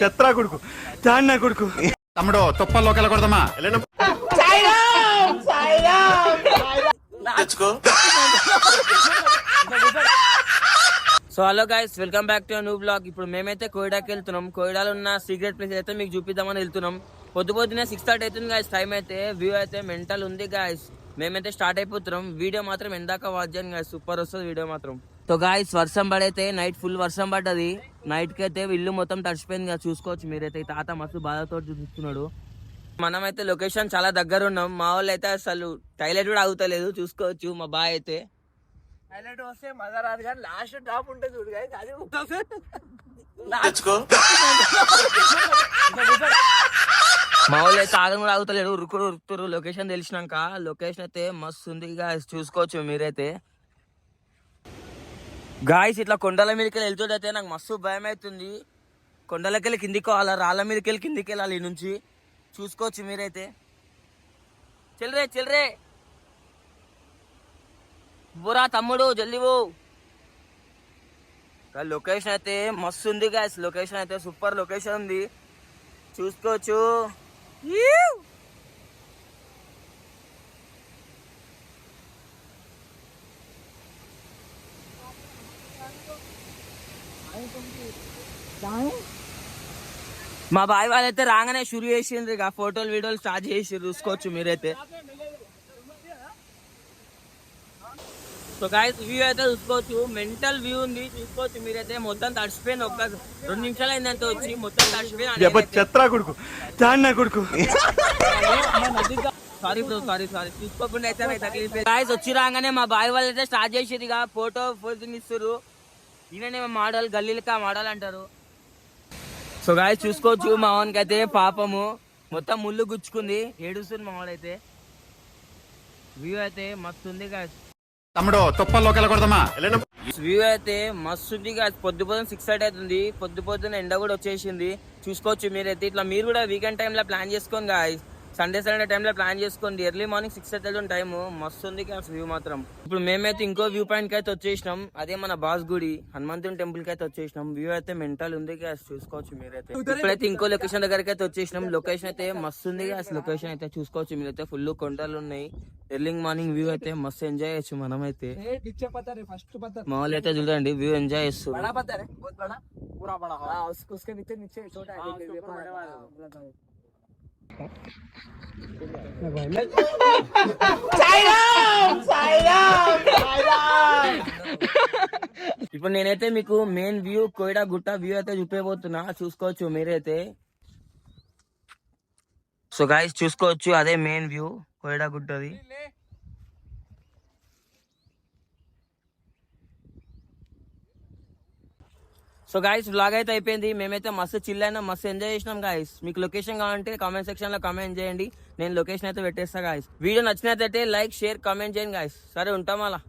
చెత్రా కొడుకు చాన్నా కొడుకు తమ్ముడు తుప్పల్లోకి వెళ్ళకూడదమ్మా. So hello guys, welcome back to new blog. ఇప్పుడు మేమైతే కోయిడాకి వెళ్తున్నాం. కోయిడాలో ఉన్న సీక్రెట్ ప్లేస్ అయితే మీకు చూపిద్దామని వెళ్తున్నాం. పొద్దునే 6:30 అవుతుంది గాయస్. టైం అయితే వ్యూ అయితే మెంటల్ ఉంది గాయస్. మేమైతే స్టార్ట్ అయిపోతున్నాం. వీడియో మాత్రం ఎందాక వాచ్ చేయండి గాయస్, సూపర్ వస్తుంది వీడియో మాత్రం. సో గాయస్, వర్షం పడైతే నైట్ ఫుల్ వర్షం పడ్డది. నైట్ కి అయితే ఇల్లు మొత్తం తడిచిపోయింది కదా, చూసుకోవచ్చు మీరైతే. ఈ తాత మస్తు బాధతో చూస్తున్నాడు. మనమైతే లొకేషన్ చాలా దగ్గర ఉన్నాం. మా వాళ్ళు అయితే అసలు టైలెట్ కూడా ఆగుతలేదు, చూసుకోవచ్చు. మా బాయ్ అయితే హైలైట్ వస్తే మజా రాదు కానీ లాస్ట్ టాప్ ఉంటుంది చూడు గాయస్, అది మా వాళ్ళు అయితే ఆగం కూడా ఆగుతలేడు, ఉరుకుతురు. లొకేషన్ తెలిసినాక లొకేషన్ అయితే మస్తు ఉంది గాయస్, చూసుకోవచ్చు మీరైతే. గాయస్, ఇట్లా కొండల మీదకి వెళ్తుంటే నాకు మస్తు భయం అవుతుంది. కొండలకి వెళ్ళి కిందికి అలా రాళ్ళ మీదకి వెళ్ళి కిందికి వెళ్ళాలి ఈ నుంచి, చూసుకోవచ్చు మీరైతే. చెల్లరే బురా తమ్ముడు జల్దీ పో. లొకేషన్ అయితే మస్తు ఉంది గాయస్, లొకేషన్ అయితే సూపర్ లొకేషన్ ఉంది, చూసుకోవచ్చు. మా బాయ్ వాళ్ళైతే రాగానే షురు చేసిండ్రు, ఇక ఫోటోలు వీడియోలు స్టార్ట్ చేసి చూసుకోవచ్చు మీరైతే. సో గాయస్, వ్యూ అయితే చూసుకోవచ్చు, మెంటల్ వ్యూ ఉంది, చూసుకోవచ్చు మీరైతే. మొత్తం తడిసిపోయింది, ఒక్క 2 నిమిషాలు అయిందంటే వచ్చి మొత్తం తడిసిపోయింది. చెత్రా కొడుకు చాన్నా కొడుకు సారీ బ్రో, సారీ చూసుకోకుండా అయితే గాయస్. వచ్చి రాగానే మా బాయ్ వాళ్ళు అయితే స్టార్ట్ చేసేది, ఇక ఫోటో ఇస్తారు. ఈయననే మోడల్, గల్లీలకి ఆ మోడల్ అంటారు. సో గాయస్, చూసుకోవచ్చు మా వానికి అయితే పాపము మొత్తం ముళ్ళు గుచ్చుకుంది, ఏడుస్తుంది మా వాడైతే. వ్యూ అయితే మస్తు ఉంది గాయస్. తమ్ముడు తుప్పల్లోకి వెళ్ళకూడదమ్మా. వ్యూ అయితే మస్తు ఉంది గాయస్. పొద్దున 6:30 అవుతుంది, పొద్దున ఎండ కూడా వచ్చేసింది, చూసుకోవచ్చు మీరైతే. ఇట్లా మీరు కూడా వీకెండ్ టైంలో ప్లాన్ చేసుకోండి గాయస్, సండే టైంలో ప్లాన్ చేసుకోండి. ఎర్లీ మార్నింగ్ 6:30 టైం, మస్తు ఉంది గాయస్ వ్యూ మాత్రం. ఇప్పుడు మేమైతే ఇంకో వ్యూ పాయింట్ కి అయితే వచ్చేసినాం, అదే మన బాస్ గుడి హనుమంతుని టెంపుల్ కి అయితే వచ్చేసినాం. వ్యూ అయితే మెంటల్ ఉంది గాయస్, చూసుకోవచ్చు మీరైతే. ఇప్పుడైతే ఇంకో లొకేషన్ దగ్గరికి అయితే వచ్చేసినాం. లొకేషన్ అయితే మస్తు ఉంది గాయస్, లొకేషన్ అయితే చూసుకోవచ్చు మీరైతే. ఫుల్ కొండలు ఉన్నాయి. ఎర్లీ మార్నింగ్ వ్యూ అయితే మస్తు ఎంజాయ్ చేయొచ్చు మనమైతే. మా వాళ్ళు అయితే చూడండి వ్యూ ఎంజాయ్ చేస్తారు. ఇప్పుడు నేనైతే మీకు మెయిన్ వ్యూ, కోయిడా గుట్ట వ్యూ అయితే చూపించబోతున్నా, చూసుకోవచ్చు మీరైతే. సో గాయస్, చూసుకోవచ్చు అదే మెయిన్ వ్యూ, కోయిడా గుట్టది. సో గాయస్, వ్లాగ్ అయితే అయిపోయింది. మేమైతే మస్తు చిల్ అయినా, మస్తు ఎంజాయ్ చేసినాం గాయస్. మీకు లొకేషన్ కావాలంటే కామెంట్ సెక్షన్ లో కామెంట్ చేయండి, నేను లొకేషన్ అయితే పెట్టేస్తా గాయస్. వీడియో నచ్చినట్లయితే లైక్, షేర్, కామెంట్ చేయండి గాయస్. సరే, ఉంటాం అలా.